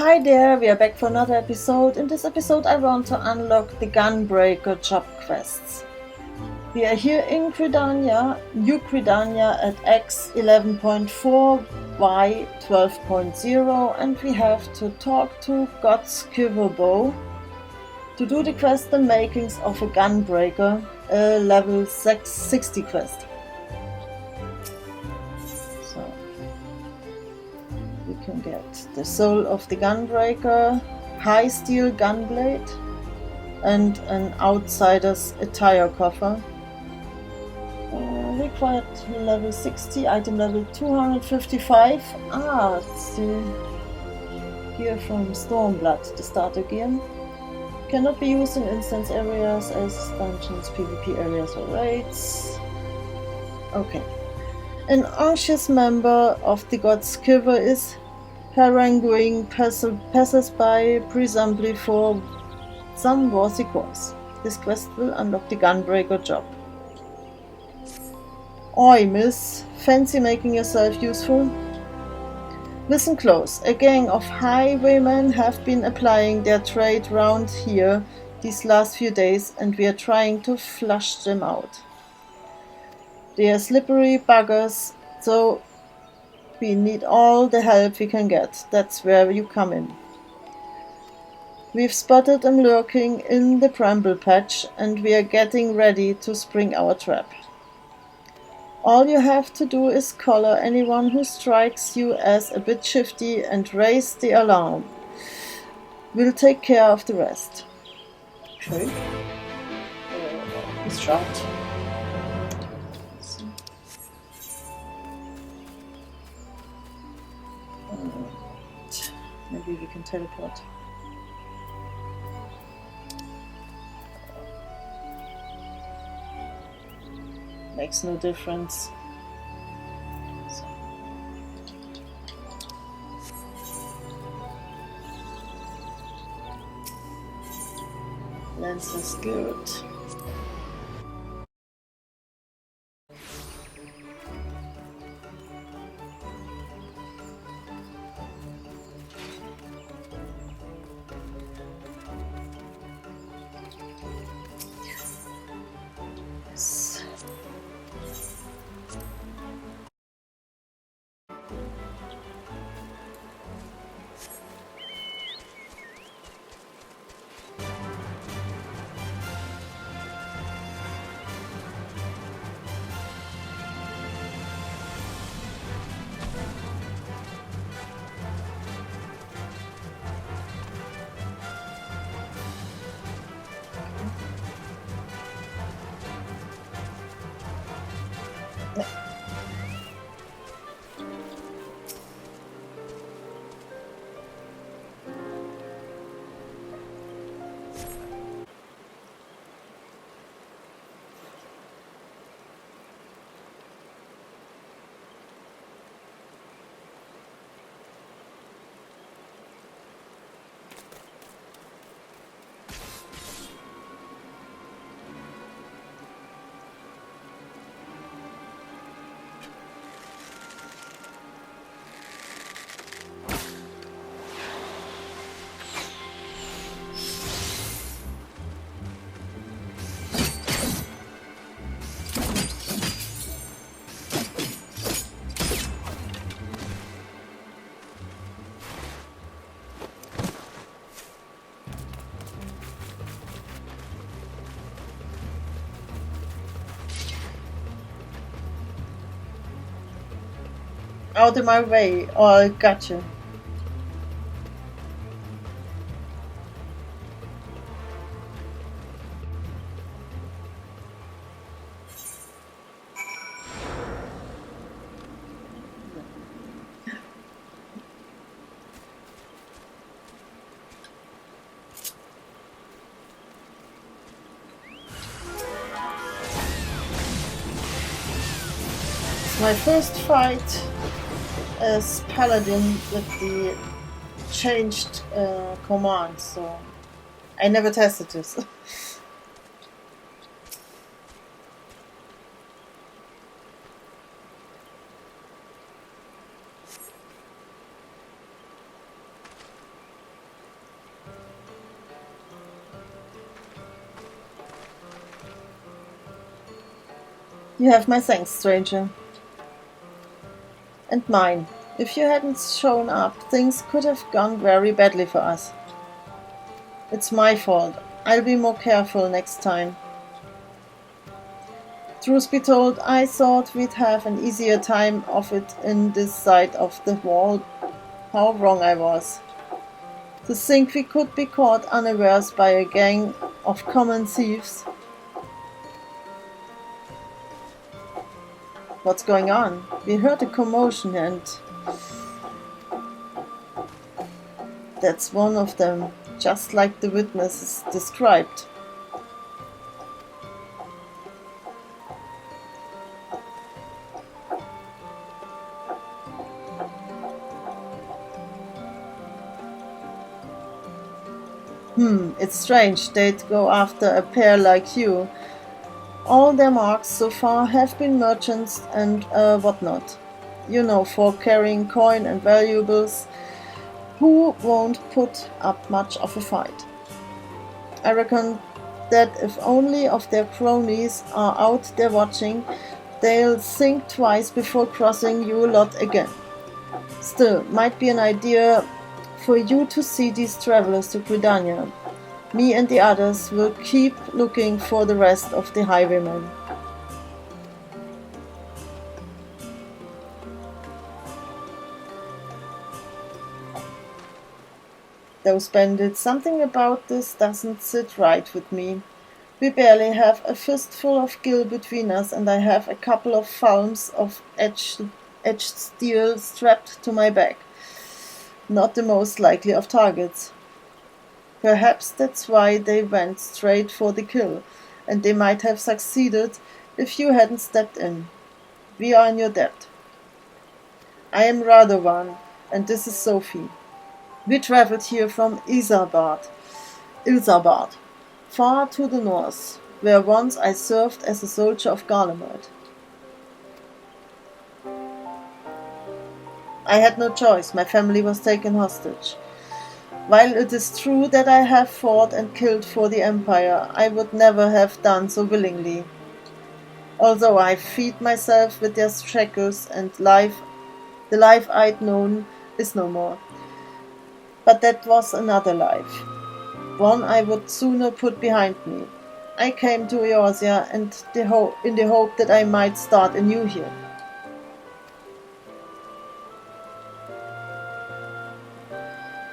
Hi there, we are back for another episode. In this episode I want to unlock the Gunbreaker job quests. We are here in Credania, New Credania at X 11.4, Y 12.0, and we have to talk to God's Quiverbow to do the quest The Makings of a Gunbreaker, a level 60 quest. So we can get the Soul of the Gunbreaker, High Steel Gunblade, and an Outsider's Attire Coffer. Required level 60, item level 255. It's the gear from Stormblood, the starter gear. Cannot be used in instance areas as dungeons, PvP areas, or raids. Okay. An anxious member of the God's Quiver is haranguing passers-by, presumably for some worthy cause. This quest will unlock the Gunbreaker job. Oi, miss, fancy making yourself useful? Listen close. A gang of highwaymen have been applying their trade round here these last few days, and we are trying to flush them out. They are slippery buggers, so we need all the help we can get. That's where you come in. We've spotted them lurking in the bramble patch, and we are getting ready to spring our trap. All you have to do is collar anyone who strikes you as a bit shifty and raise the alarm. We'll take care of the rest. Okay. He's shot. Maybe we can teleport. Makes no difference. Lens is good. Yes. Out of my way, or gotcha. It's my first fight as Paladin with the changed command, so I never tested this. You have my thanks, stranger. And mine. If you hadn't shown up, things could have gone very badly for us. It's my fault. I'll be more careful next time. Truth be told, I thought we'd have an easier time of it in this side of the wall. How wrong I was. To think we could be caught unawares by a gang of common thieves. What's going on? We heard a commotion and... That's one of them, just like the witnesses described. It's strange they'd go after a pair like you. All their marks so far have been merchants and whatnot. You know, for carrying coin and valuables, who won't put up much of a fight. I reckon that if only of their cronies are out there watching, they'll think twice before crossing you lot again. Still, might be an idea for you to see these travelers to Gridania. Me and the others will keep looking for the rest of the highwaymen. Those bandits, something about this doesn't sit right with me. We barely have a fistful of gil between us, and I have a couple of falms of edged steel strapped to my back. Not the most likely of targets. Perhaps that's why they went straight for the kill, and they might have succeeded if you hadn't stepped in. We are in your debt. I am Radovan, and this is Sophie. We travelled here from Ilzabad, far to the north, where once I served as a soldier of Garlemald. I had no choice, my family was taken hostage. While it is true that I have fought and killed for the Empire, I would never have done so willingly. Although I feed myself with their shackles and the life I'd known is no more. But that was another life, one I would sooner put behind me. I came to Eorzea in the hope that I might start anew here.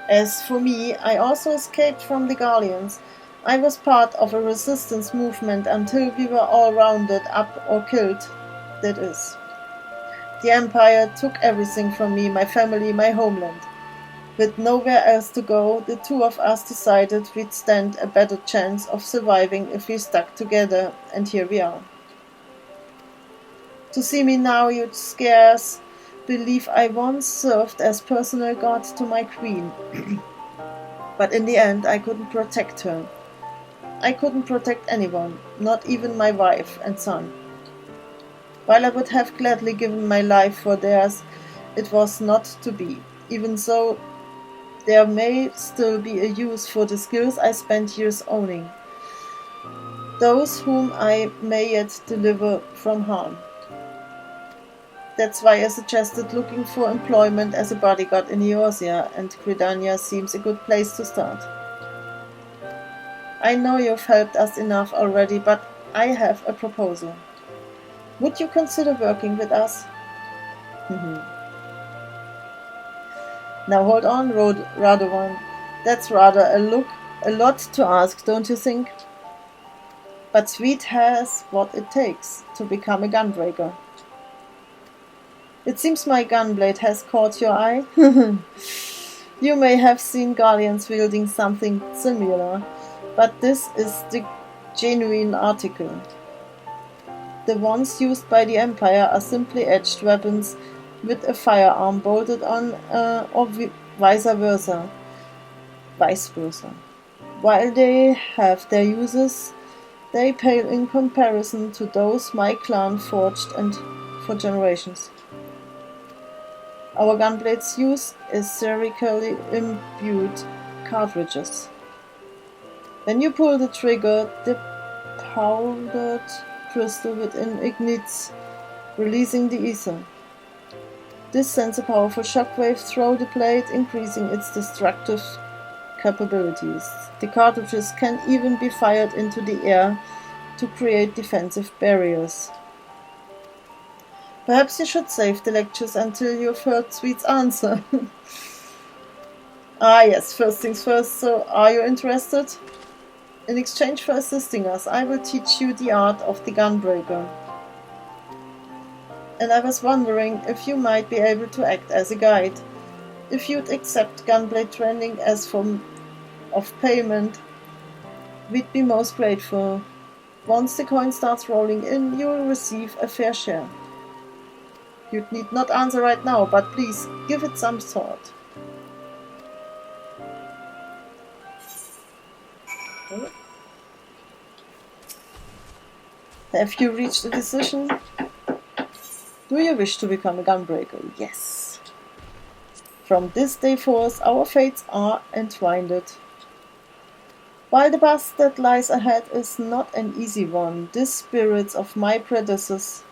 As for me, I also escaped from the Gallians. I was part of a resistance movement until we were all rounded up or killed, that is. The Empire took everything from me, my family, my homeland. With nowhere else to go, the two of us decided we'd stand a better chance of surviving if we stuck together, and here we are. To see me now, you'd scarce believe I once served as personal guard to my queen. But in the end, I couldn't protect her. I couldn't protect anyone, not even my wife and son. While I would have gladly given my life for theirs, it was not to be. Even so, there may still be a use for the skills I spent years owning. Those whom I may yet deliver from harm. That's why I suggested looking for employment as a bodyguard in Eorzea, and Gridania seems a good place to start. I know you've helped us enough already, but I have a proposal. Would you consider working with us? Now hold on, Radovan. That's rather a lot to ask, don't you think? But Sweet has what it takes to become a gunbreaker. It seems my gunblade has caught your eye. You may have seen Gallians wielding something similar, but this is the genuine article. The ones used by the Empire are simply edged weapons with a firearm bolted on, or vice versa. While they have their uses, they pale in comparison to those my clan forged and for generations. Our gunblades use serically imbued cartridges. When you pull the trigger, the powdered crystal within ignites, releasing the ether. This sends a powerful shockwave through the blade, increasing its destructive capabilities. The cartridges can even be fired into the air to create defensive barriers. Perhaps you should save the lectures until you've heard Sweet's answer. Ah yes, first things first, so are you interested? In exchange for assisting us, I will teach you the art of the Gunbreaker. And I was wondering if you might be able to act as a guide. If you'd accept Gunblade training as form of payment, we'd be most grateful. Once the coin starts rolling in, you will receive a fair share. You need not answer right now, but please give it some thought. Okay. Have you reached a decision? Do you wish to become a Gunbreaker? Yes. From this day forth, our fates are entwined. While the path that lies ahead is not an easy one, the spirits of my predecessors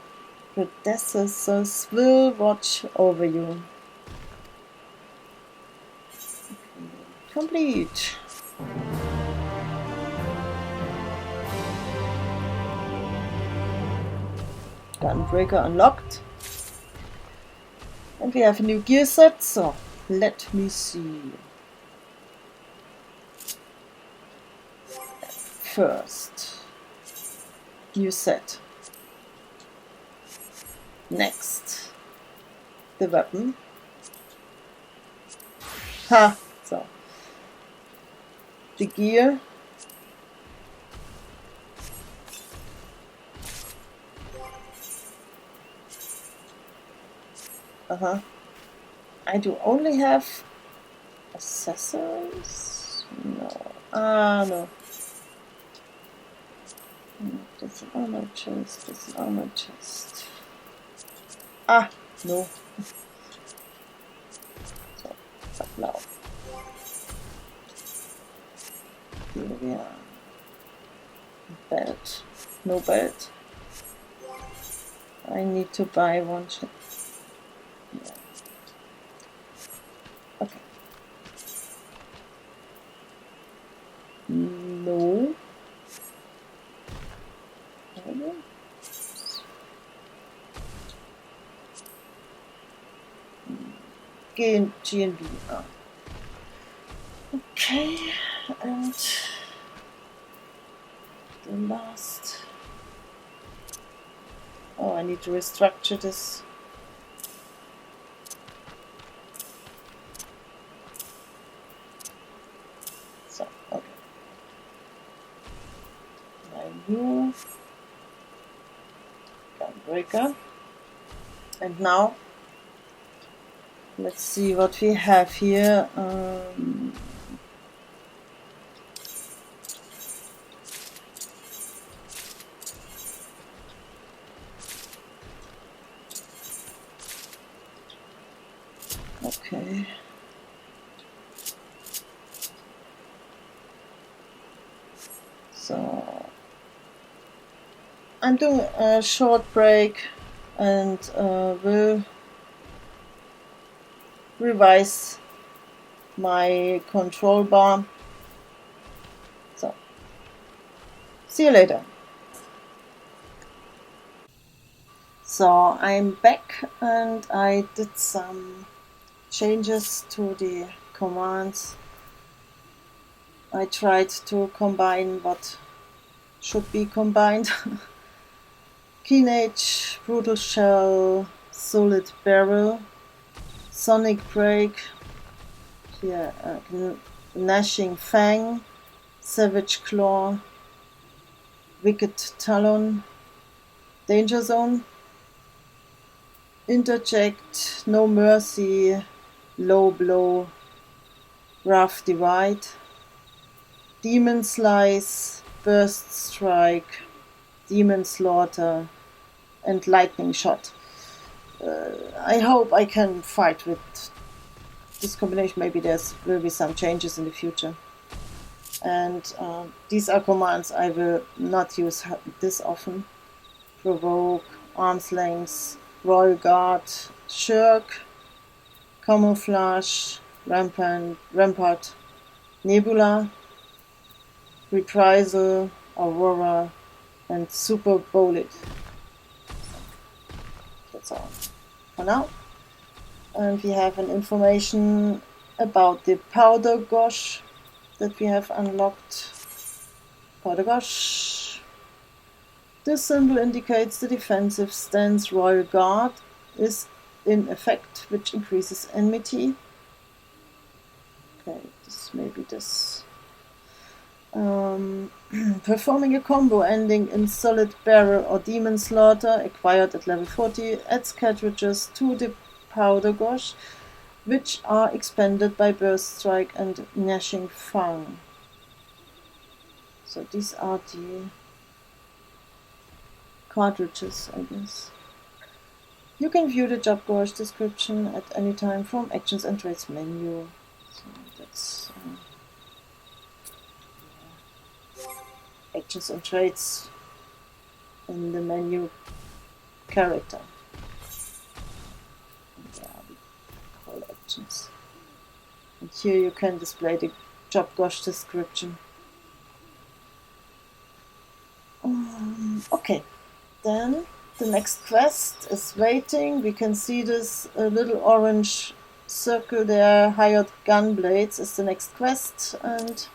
will watch over you. Complete. Gunbreaker unlocked. And we have a new gear set, so let me see. First, new set. Next, the weapon. Ha! So, the gear. I do only have accessories? No. No. That's an armor chest, that's an armor chest. No. So, but now. Here we are. Belt. No belt. I need to buy one chest. Yeah. Okay. No. GNB. Okay, and the last. Oh, I need to restructure this. So, okay. My new Gunbreaker. And now, let's see what we have here. Okay. So, I'm doing a short break and will revise my control bar. So, see you later. So I'm back and I did some changes to the commands. I tried to combine what should be combined. Keenage, Brutal Shell, Solid Barrel, Sonic Break, here, Gnashing Fang, Savage Claw, Wicked Talon, Danger Zone, Interject, No Mercy, Low Blow, Rough Divide, Demon Slice, Burst Strike, Demon Slaughter, and Lightning Shot. I hope I can fight with this combination. Maybe there will be some changes in the future. And these are commands I will not use this often. Provoke, Arm's Length, Royal Guard, Shirk, Camouflage, Rampart, Nebula, Reprisal, Aurora, and Super Bullet. That's all for now. And we have an information about the Powder Gosh that we have unlocked. Powder Gosh. This symbol indicates the defensive stance Royal Guard is in effect, which increases enmity. Okay, this may be this. Performing a combo ending in Solid Barrel or Demon Slaughter, acquired at level 40, adds cartridges to the Powder Gosh, which are expended by Burst Strike and Gnashing Fang. So these are the cartridges, I guess. You can view the job gosh description at any time from Actions and Trades menu. So that's Actions and Trades in the menu character. All actions. And here you can display the job gosh description. Okay, then the next quest is waiting. We can see this little orange circle there. Hired Gunblades is the next quest, and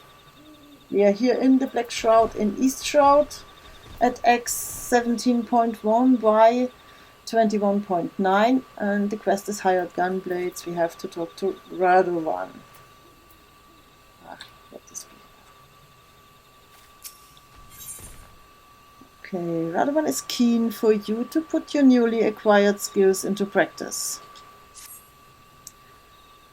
we are here in the Black Shroud in East Shroud at X 17.1, Y 21.9, and the quest is Hired Gunblades. We have to talk to Radovan. Let this be. Okay, Radovan is keen for you to put your newly acquired skills into practice.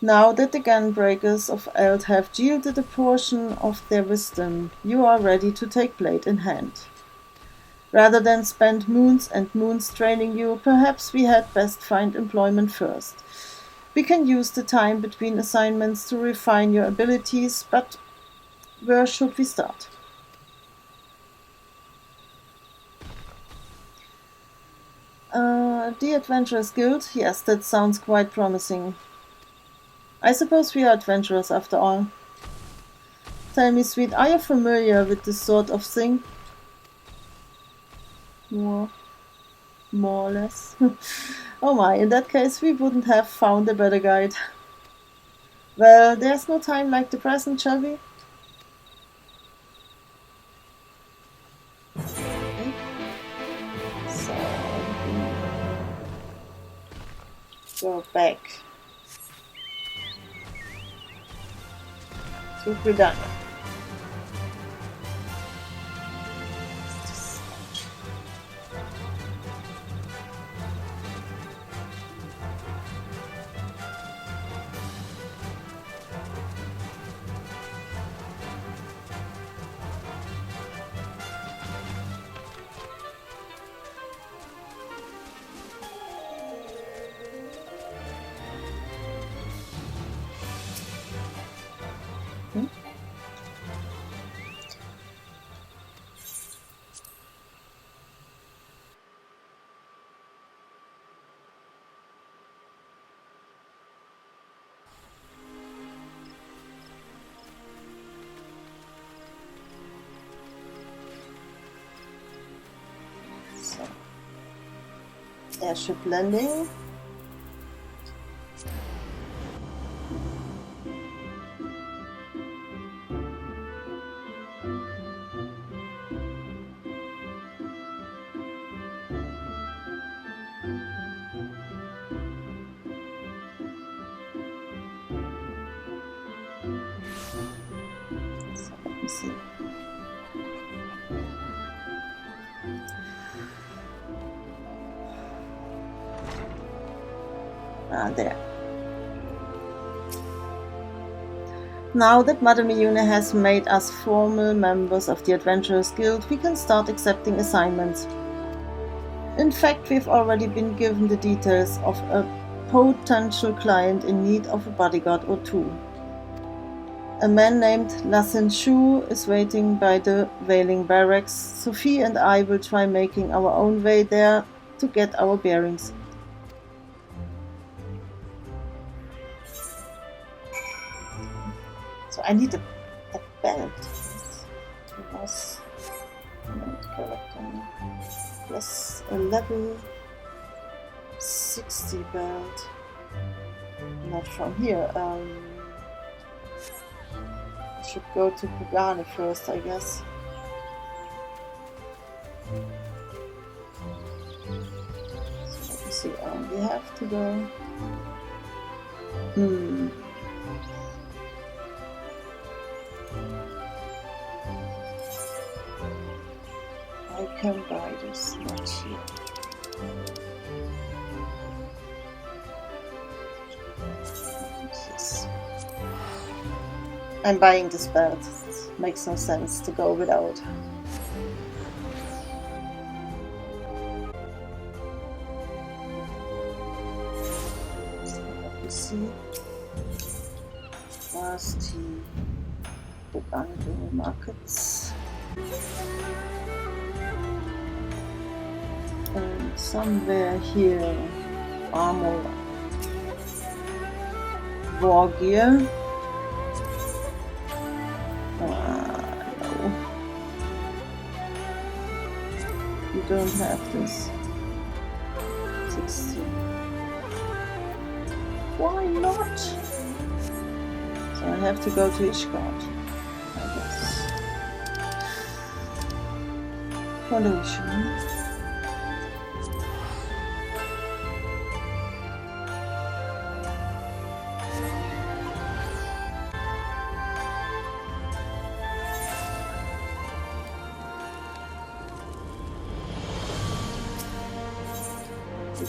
Now that the Gunbreakers of Eld have yielded a portion of their wisdom, you are ready to take blade in hand. Rather than spend moons and moons training you, perhaps we had best find employment first. We can use the time between assignments to refine your abilities, but where should we start? The Adventurers Guild? Yes, that sounds quite promising. I suppose we are adventurers after all. Tell me, sweet, are you familiar with this sort of thing? More or less. Oh my, in that case we wouldn't have found a better guide. Well, there's no time like the present, shall we? Okay. So, go back to Britannia. So, airship landing. So, let me see. There. Now that Mother Miyune has made us formal members of the Adventurers Guild, we can start accepting assignments. In fact, we've already been given the details of a potential client in need of a bodyguard or two. A man named Lassenshu is waiting by the Wailing Barracks. Sophie and I will try making our own way there to get our bearings. So I need a belt. It was not correct. Yes, a level 60 belt. Not from here. Should go to Pagani first, I guess. So let me see. We have to go. I can buy this, not here. Yes. I'm buying this belt. It makes no sense to go without. So let me see. First, the Gunbreaker markets. And somewhere here, armor, war gear. No. You don't have this. 60. Why not? So I have to go to Ishgard, I guess. Pollution.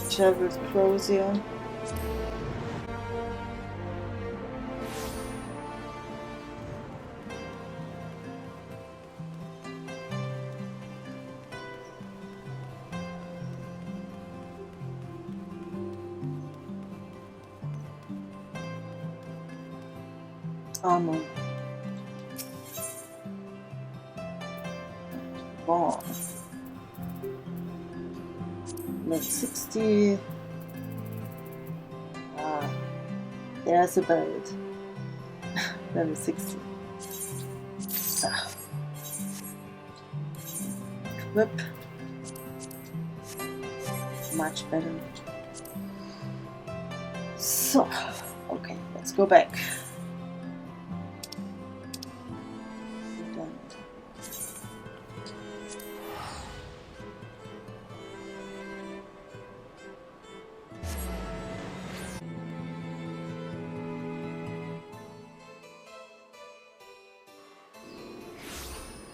Traveled Prozia. Armor. Wow. Level 60. There's a belt. Level 60. So. Equip. Much better. So, okay, let's go back.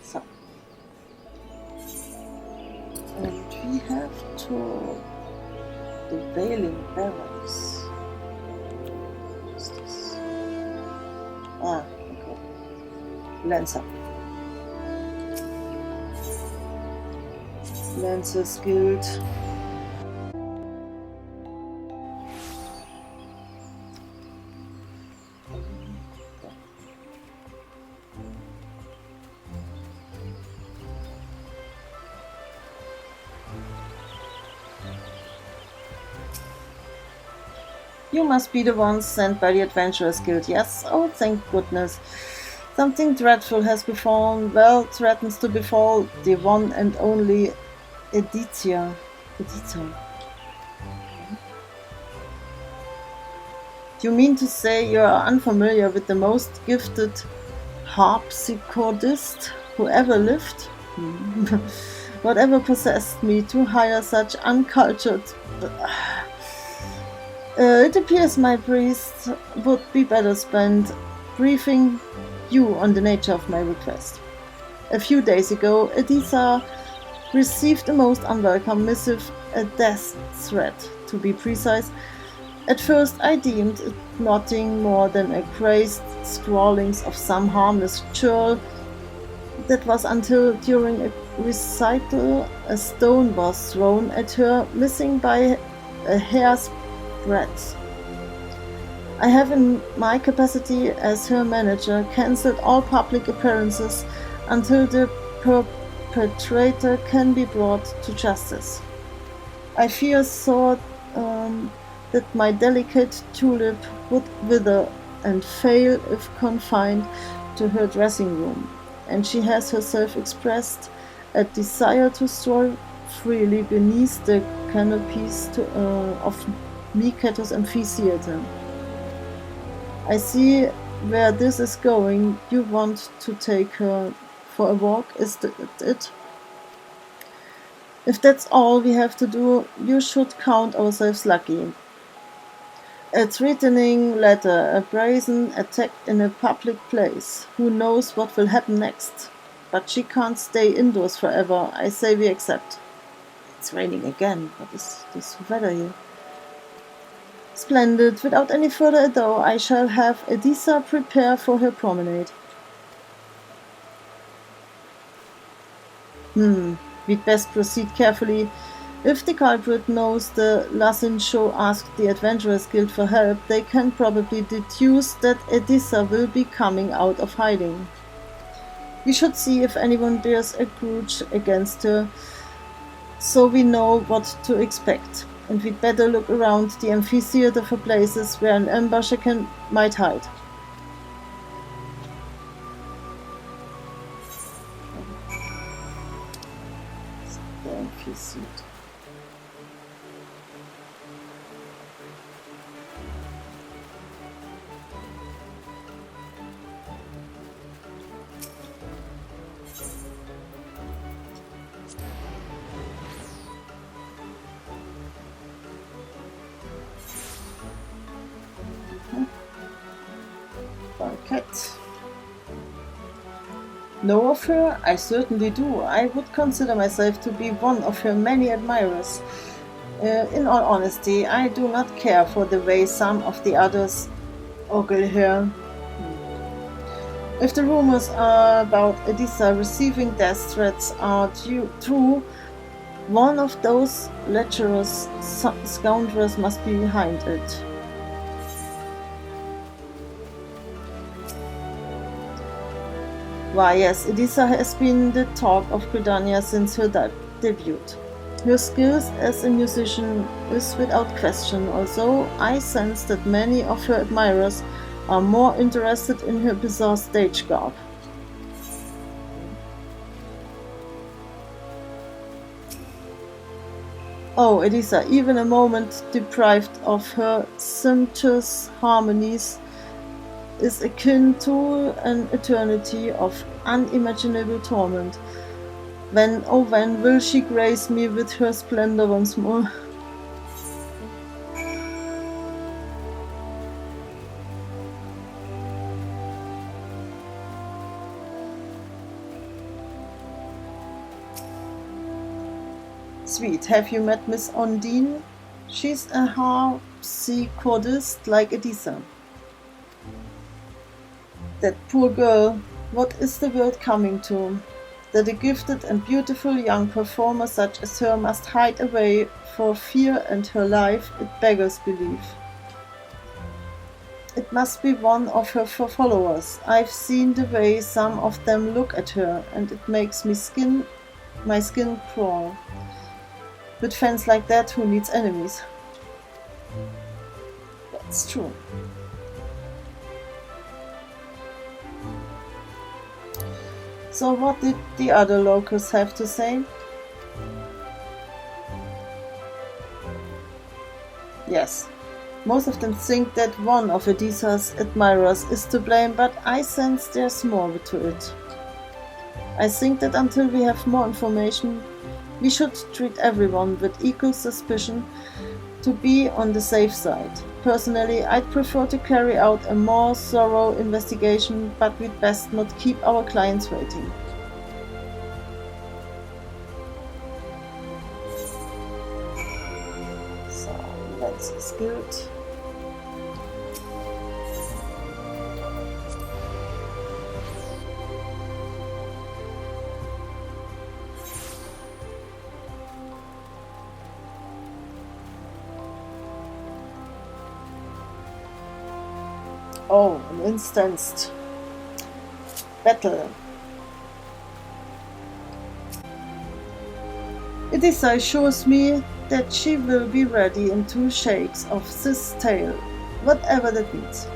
So, and we have to the Wailing Barracks. What's this? Ah, okay. Lancer. Lancer's Guild. You must be the ones sent by the Adventurers Guild, yes? Oh, thank goodness. Something dreadful has befallen, well, threatens to befall the one and only Editor. You mean to say you are unfamiliar with the most gifted harpsichordist who ever lived? Whatever possessed me to hire such uncultured... it appears my priest would be better spent briefing you on the nature of my request. A few days ago, Editha received a most unwelcome missive, a death threat, to be precise. At first I deemed it nothing more than a crazed scrawlings of some harmless churl. That was until during a recital a stone was thrown at her, missing by a hair's breadth. I have, in my capacity as her manager, cancelled all public appearances until the perpetrator can be brought to justice. I fear so that my delicate tulip would wither and fail if confined to her dressing room, and she has herself expressed a desire to stroll freely beneath the canopies of Miketo's amphitheater. I see where this is going. You want to take her for a walk, is that it? If that's all we have to do, you should count ourselves lucky. A threatening letter, a brazen attack in a public place. Who knows what will happen next? But she can't stay indoors forever. I say we accept. It's raining again. What is this weather here? Splendid. Without any further ado, I shall have Edisa prepare for her promenade. We'd best proceed carefully. If the culprit knows the Lasin show asked the Adventurers Guild for help, they can probably deduce that Edisa will be coming out of hiding. We should see if anyone bears a grudge against her, so we know what to expect. And we'd better look around the amphitheater for places where an ambusher might hide. The amphitheater. Cat. Know of her? I certainly do. I would consider myself to be one of her many admirers. In all honesty, I do not care for the way some of the others ogle her. If the rumors about Edisa receiving death threats are true, one of those lecherous scoundrels must be behind it. Why, yes, Edisa has been the talk of Gridania since her debut. Her skills as a musician is without question, although I sense that many of her admirers are more interested in her bizarre stage garb. Oh, Edisa, even a moment deprived of her sumptuous harmonies is akin to an eternity of unimaginable torment. When, oh when, will she grace me with her splendor once more? Sweet, have you met Miss Ondine? She's a harpsichordist like Edisa. That poor girl, what is the world coming to? That a gifted and beautiful young performer such as her must hide away for fear and her life, it beggars belief. It must be one of her followers. I've seen the way some of them look at her, and it makes my skin crawl. With fans like that, who needs enemies? That's true. So what did the other locals have to say? Yes, most of them think that one of Edisa's admirers is to blame, but I sense there's more to it. I think that until we have more information, we should treat everyone with equal suspicion to be on the safe side. Personally, I'd prefer to carry out a more thorough investigation, but we'd best not keep our clients waiting. So, that's good. Oh, an instanced battle. Edissa assures me that she will be ready in 2 shakes of this tail, whatever that means.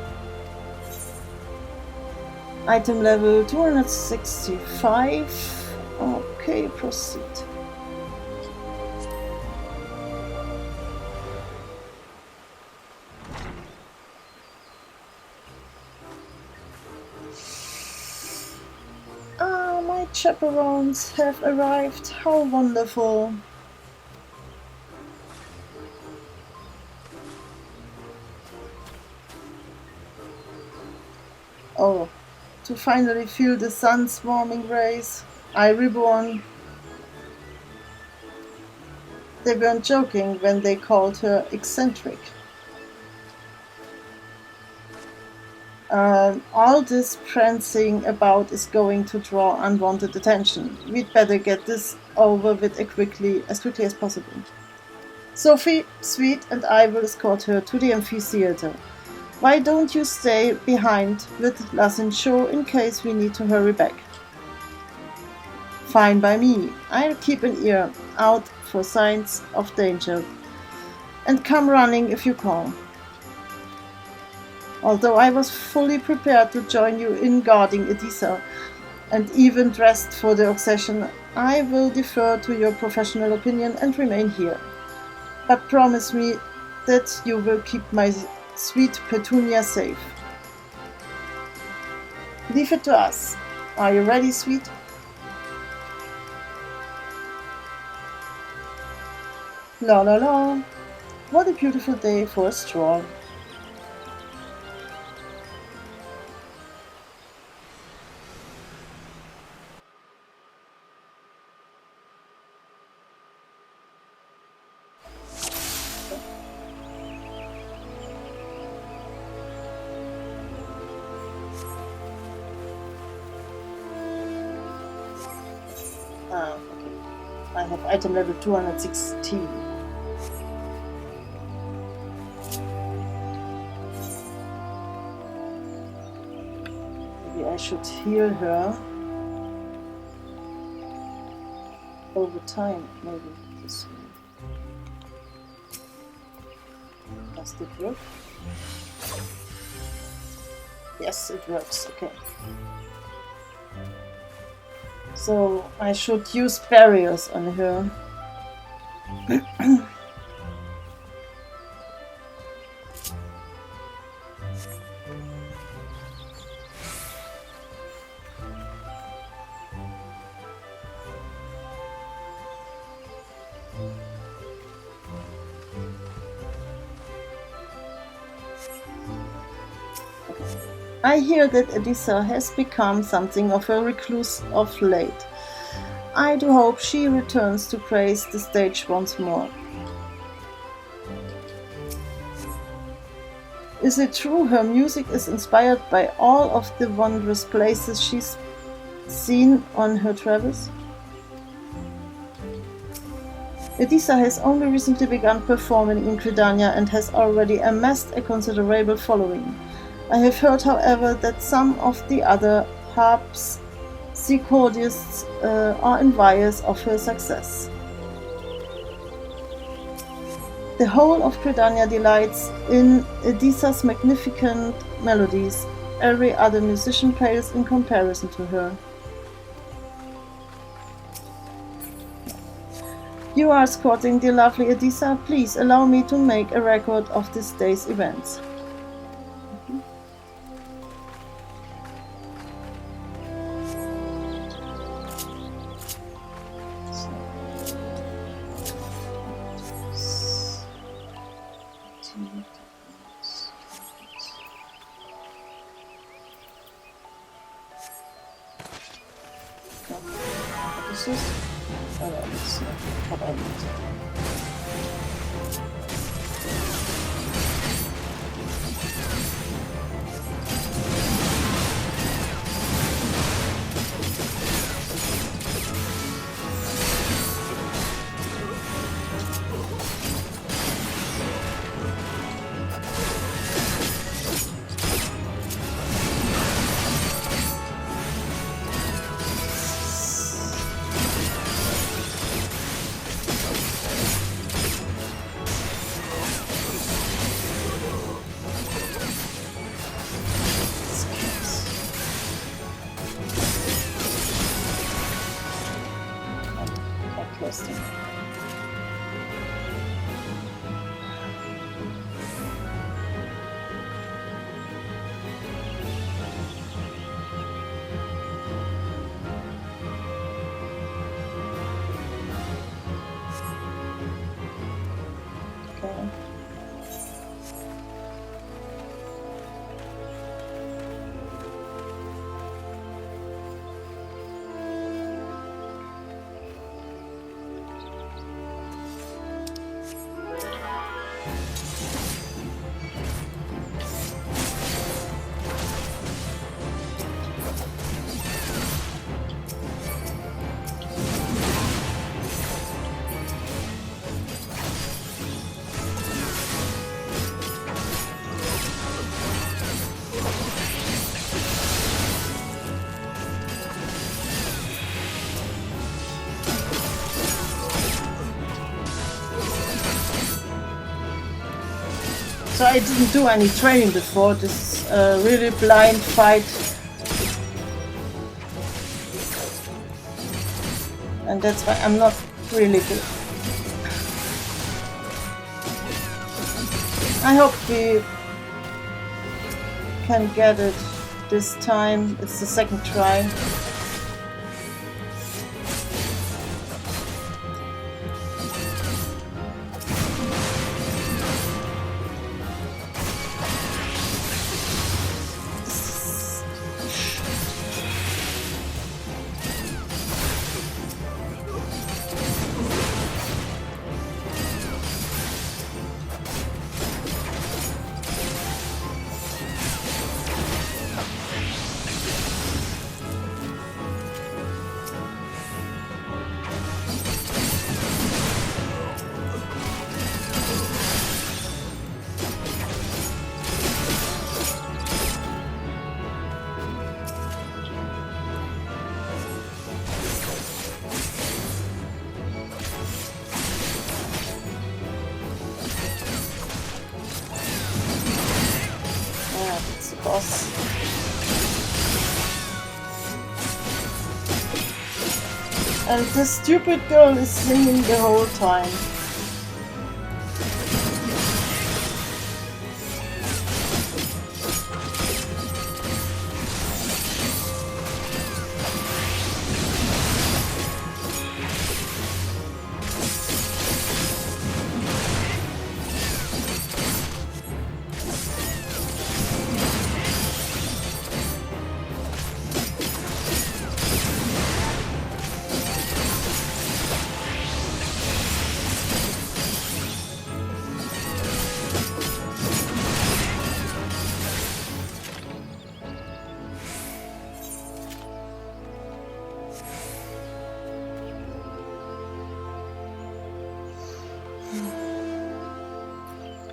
Item level 265. Okay, proceed. Ah, my chaperones have arrived. How wonderful. Oh, to finally feel the sun's warming rays. I reborn. They weren't joking when they called her eccentric. All this prancing about is going to draw unwanted attention. We'd better get this over with as quickly as possible. Sophie, Sweet, and I will escort her to the amphitheater. Why don't you stay behind with Lazincho in case we need to hurry back? Fine by me. I'll keep an ear out for signs of danger and come running if you call. Although I was fully prepared to join you in guarding Edissa and even dressed for the occasion, I will defer to your professional opinion and remain here. But promise me that you will keep my sweet Petunia safe. Leave it to us. Are you ready, sweet? La la la. What a beautiful day for a stroll. Okay. I have item level 216. Maybe I should heal her over time, maybe this way. Does it work? Yes, it works, okay. So I should use barriers on her. I hear that Edissa has become something of a recluse of late. I do hope she returns to grace the stage once more. Is it true her music is inspired by all of the wondrous places she's seen on her travels? Edissa has only recently begun performing in Gridania and has already amassed a considerable following. I have heard, however, that some of the other harpsichordists are envious of her success. The whole of Gridania delights in Edissa's magnificent melodies. Every other musician pales in comparison to her. You are escorting the lovely Edissa. Please allow me to make a record of this day's events. Interesting. Okay. So I didn't do any training before. This is a really blind fight. And that's why I'm not really good. I hope we can get it this time. It's the second try. Boss. And this stupid girl is singing the whole time.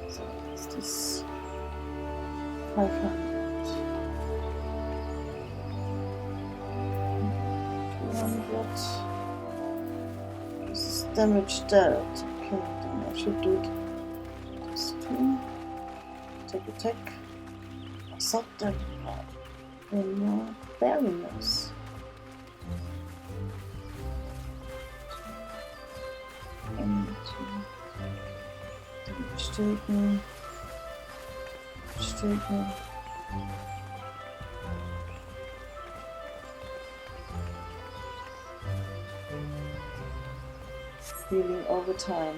So is this 500? 200. This is damage dealt. Okay, then I should do it. This two. Take attack. Something. Very nice. Taken. Healing over time.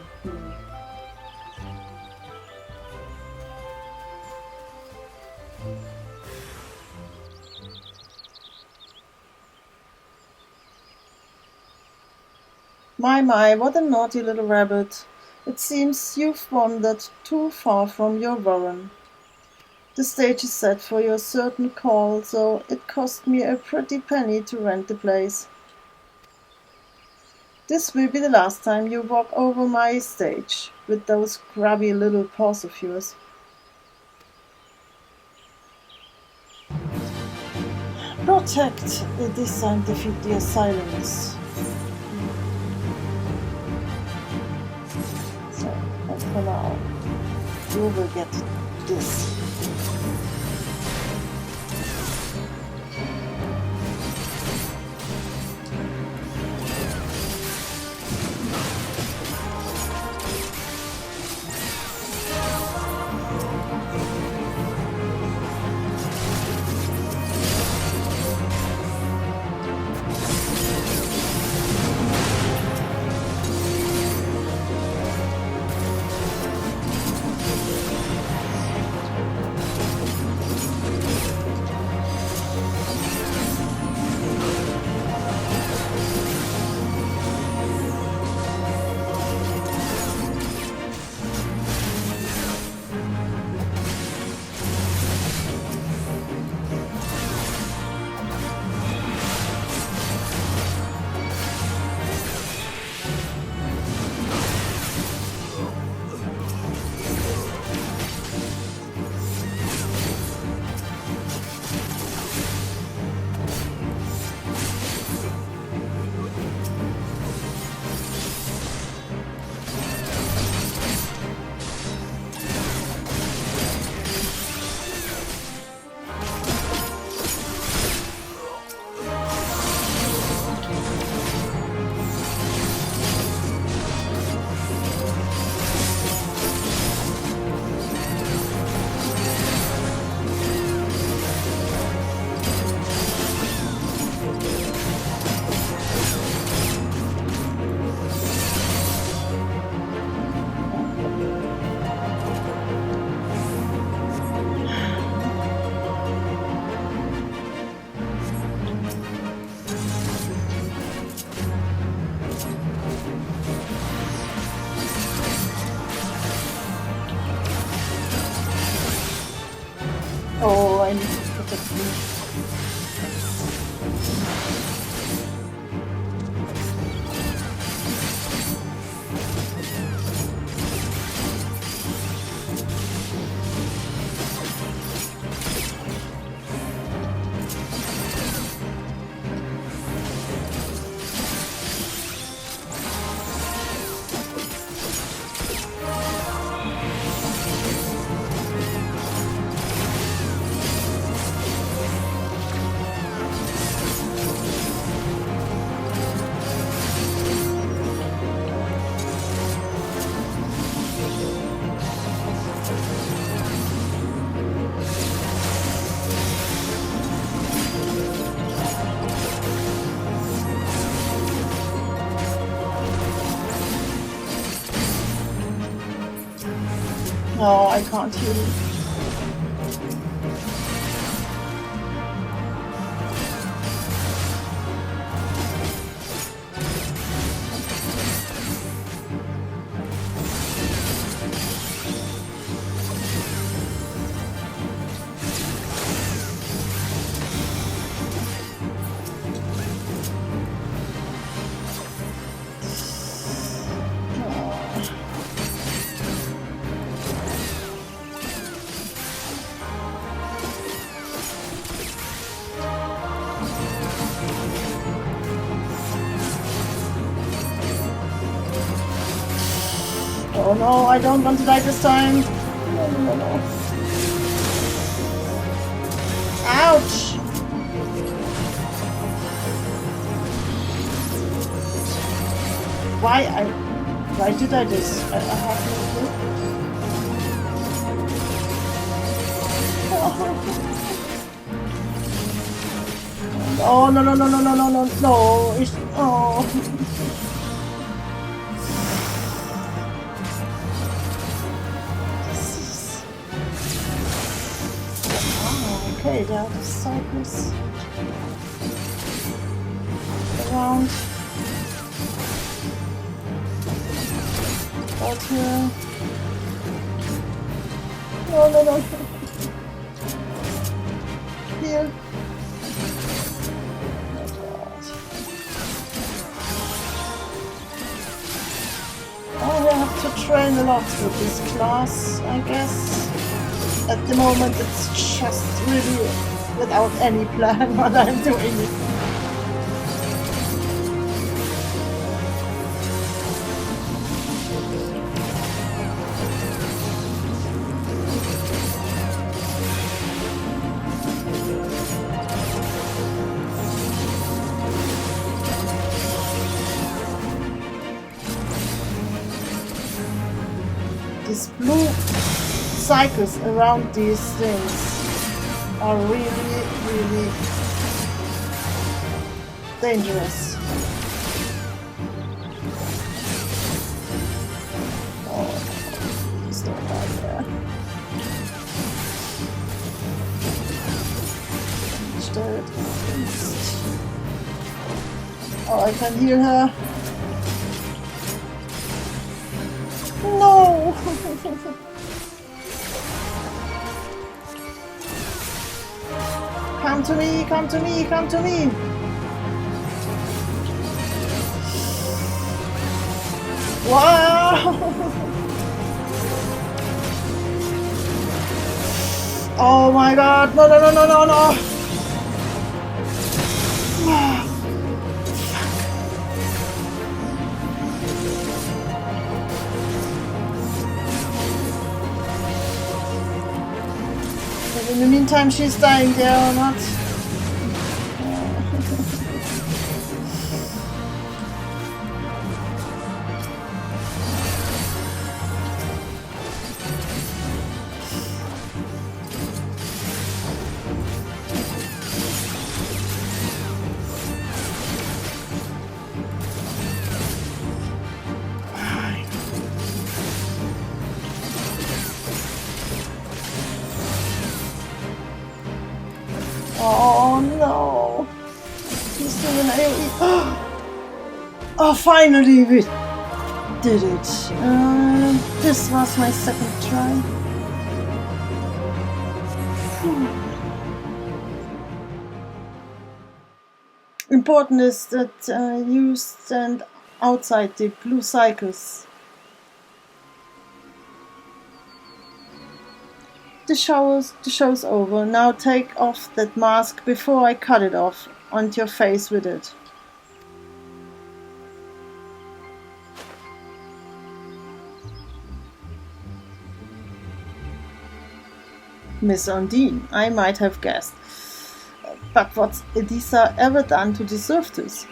My, what a naughty little rabbit. It seems you've wandered too far from your warren. The stage is set for your certain call, so it cost me a pretty penny to rent the place. This will be the last time you walk over my stage with those grubby little paws of yours. Protect this and defeat the assailants. So, and for now, you will get this. No, I can't heal you. Oh no, I don't want to die this time. No, no, no, no. Ouch! Why did I this? I have no clue. Oh no no no no no no no no! It's, oh. Okay, there are the cycles around out here. No, no, no. Here. Oh, I have to train a lot with this class, I guess. At the moment it's just really without any plan what I'm doing. These blue cycles around these things are really, really dangerous. Oh, he's not down there. Oh, I can heal her. No! Come to me, come to me, come to me! Wow! Oh my god, no, no, no, no, no, no! In the meantime, she's dying there or not. Oh no! He's still an AoE. Oh, finally we did it. This was my second try. Important is that you stand outside the blue cycles. The show's over. Now take off that mask before I cut it off and your face with it. Miss Undine, I might have guessed. But what's Edisa ever done to deserve this?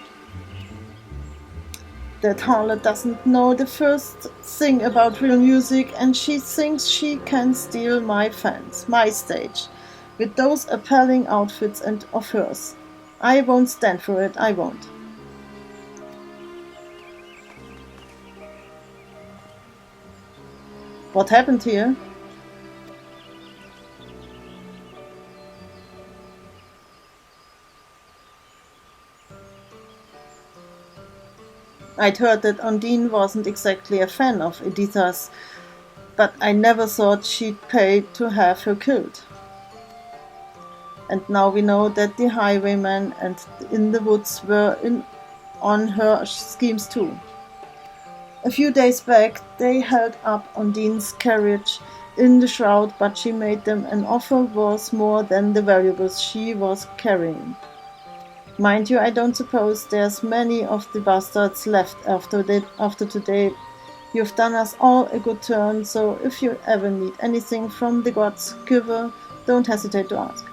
That harlot doesn't know the first thing about real music, and she thinks she can steal my fans, my stage, with those appalling outfits and of hers. I won't stand for it, I won't. What happened here? I'd heard that Undine wasn't exactly a fan of Editha's, but I never thought she'd pay to have her killed. And now we know that the highwaymen and in the woods were in on her schemes too. A few days back they held up Undine's carriage in the shroud, but she made them an offer worth more than the valuables she was carrying. Mind you, I don't suppose there's many of the bastards left after today. You've done us all a good turn, so if you ever need anything from the gods' giver, don't hesitate to ask.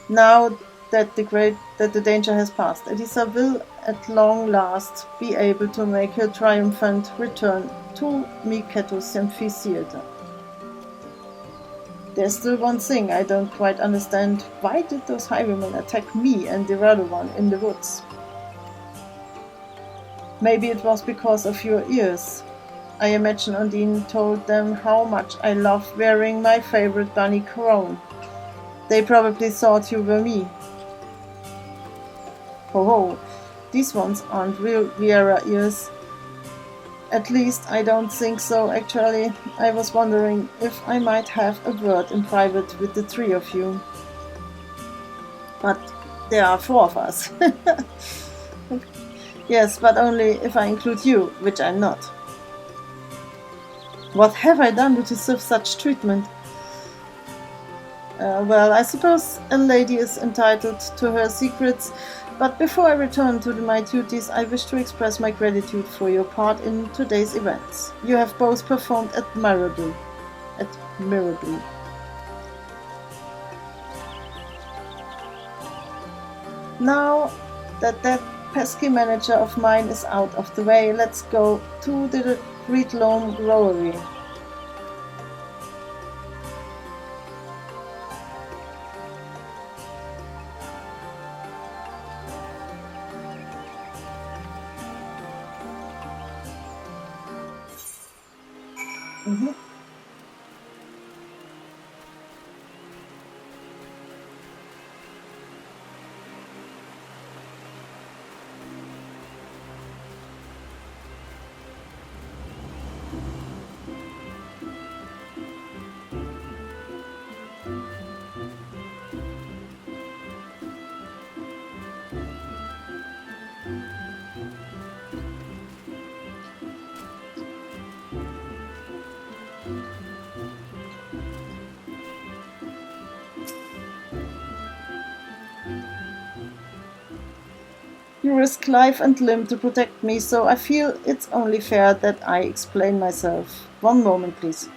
Now that the danger has passed, Elisa will at long last be able to make her triumphant return to Miketo's amphitheater. There's still one thing I don't quite understand. Why did those highwaymen attack me and the other one in the woods? Maybe it was because of your ears. I imagine Undine told them how much I love wearing my favorite bunny crown. They probably thought you were me. Ho ho, these ones aren't real Viera ears. At least I don't think so, actually. I was wondering if I might have a word in private with the three of you. But there are four of us. Yes, but only if I include you, which I'm not. What have I done to deserve such treatment? Well, I suppose a lady is entitled to her secrets, but before I return to my duties, I wish to express my gratitude for your part in today's events. You have both performed admirably. Now that pesky manager of mine is out of the way, let's go to the Reedloam Growery. Mm-hmm. You risk life and limb to protect me, so I feel it's only fair that I explain myself. One moment, please.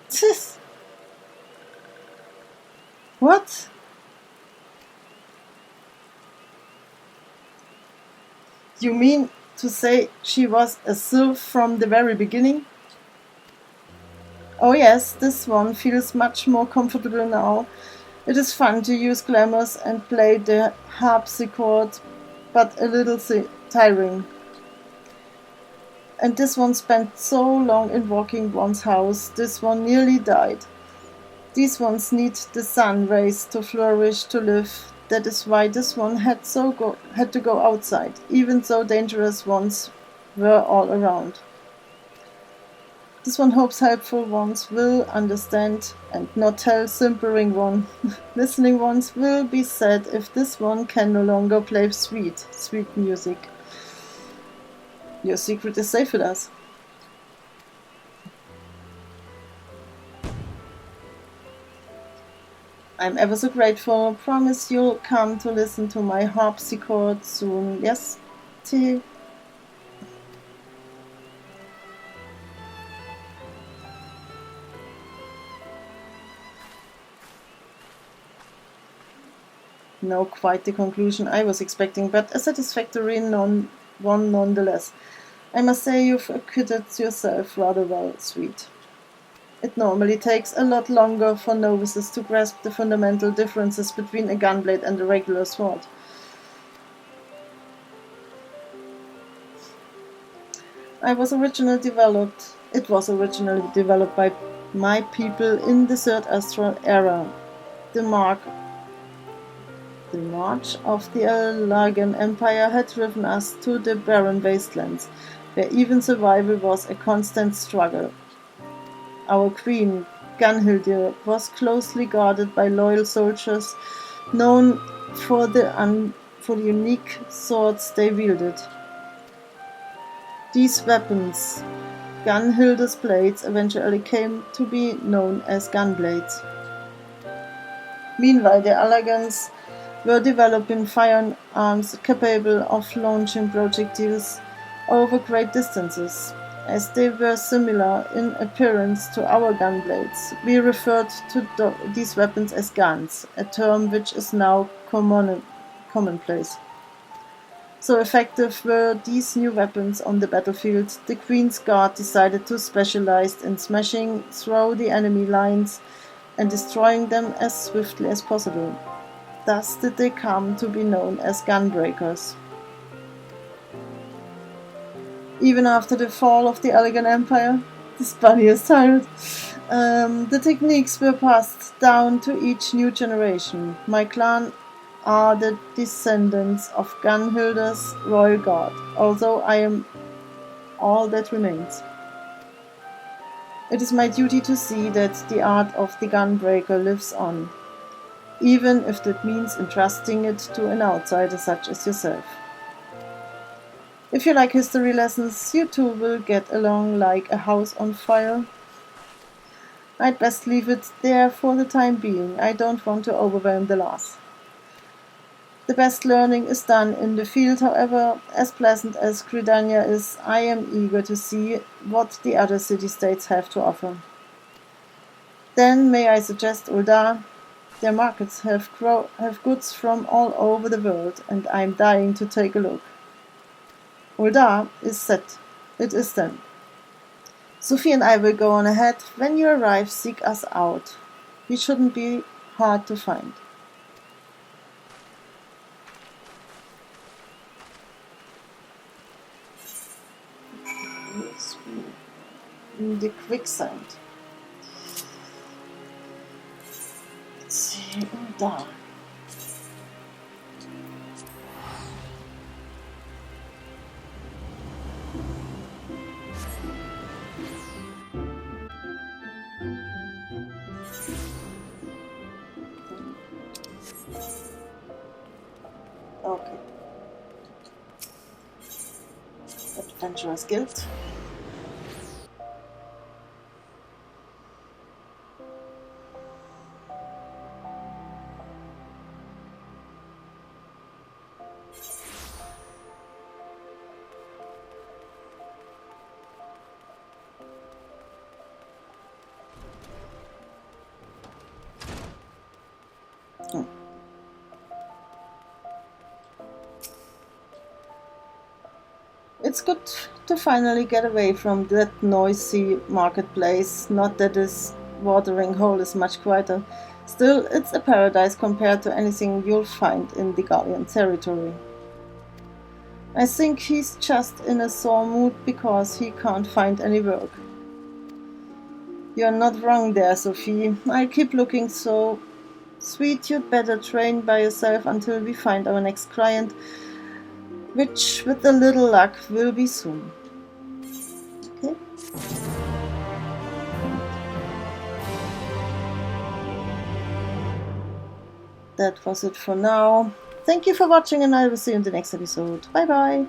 Tss. What? You mean to say she was a sylph from the very beginning? Oh yes, this one feels much more comfortable now. It is fun to use glamours and play the harpsichord, but a little tiring. And this one spent so long in walking one's house, this one nearly died. These ones need the sun rays to flourish, to live. That is why this one had to go outside, even though dangerous ones were all around. This one hopes helpful ones will understand and not tell simpering one. Listening ones will be sad if this one can no longer play sweet music. Your secret is safe with us. I'm ever so grateful. Promise you'll come to listen to my harpsichord soon. Yes, T. No, quite the conclusion I was expecting, but a satisfactory one nonetheless. I must say you've acquitted yourself rather well, sweet. It normally takes a lot longer for novices to grasp the fundamental differences between a gunblade and a regular sword. It was originally developed by my people in the Third Astral Era. The march of the Alagan Empire had driven us to the barren wastelands, where even survival was a constant struggle. Our queen, Gunhilde, was closely guarded by loyal soldiers known for the unique swords they wielded. These weapons, Gunhilde's blades, eventually came to be known as Gunblades. Meanwhile, the Alagans were developing firearms capable of launching projectiles over great distances. As they were similar in appearance to our gunblades, we referred to these weapons as guns, a term which is now commonplace. So effective were these new weapons on the battlefield, the Queen's Guard decided to specialize in smashing through the enemy lines and destroying them as swiftly as possible. Thus did they come to be known as Gunbreakers. Even after the fall of the Alagan Empire, this bunny is tired, the techniques were passed down to each new generation. My clan are the descendants of Gunhilde's royal guard, although I am all that remains. It is my duty to see that the art of the Gunbreaker lives on, even if that means entrusting it to an outsider such as yourself. If you like history lessons, you too will get along like a house on fire. I'd best leave it there for the time being. I don't want to overwhelm the lass. The best learning is done in the field, however. As pleasant as Gridania is, I am eager to see what the other city-states have to offer. Then may I suggest Uldar? Their markets have goods from all over the world, and I'm dying to take a look. Uldar is set. It is then. Sophie and I will go on ahead. When you arrive, seek us out. We shouldn't be hard to find. In the quicksand. Let's see, Uldar. Okay. Adventurer's Guild. It's good to finally get away from that noisy marketplace. Not that this watering hole is much quieter. Still, it's a paradise compared to anything you'll find in the Gallian territory. I think he's just in a sore mood because he can't find any work. You're not wrong there, Sophie. I'll keep looking, so sweet, you'd better train by yourself until we find our next client, which, with a little luck, will be soon. Okay? that was it for now. Thank you for watching, and I will see you in the next episode. Bye bye!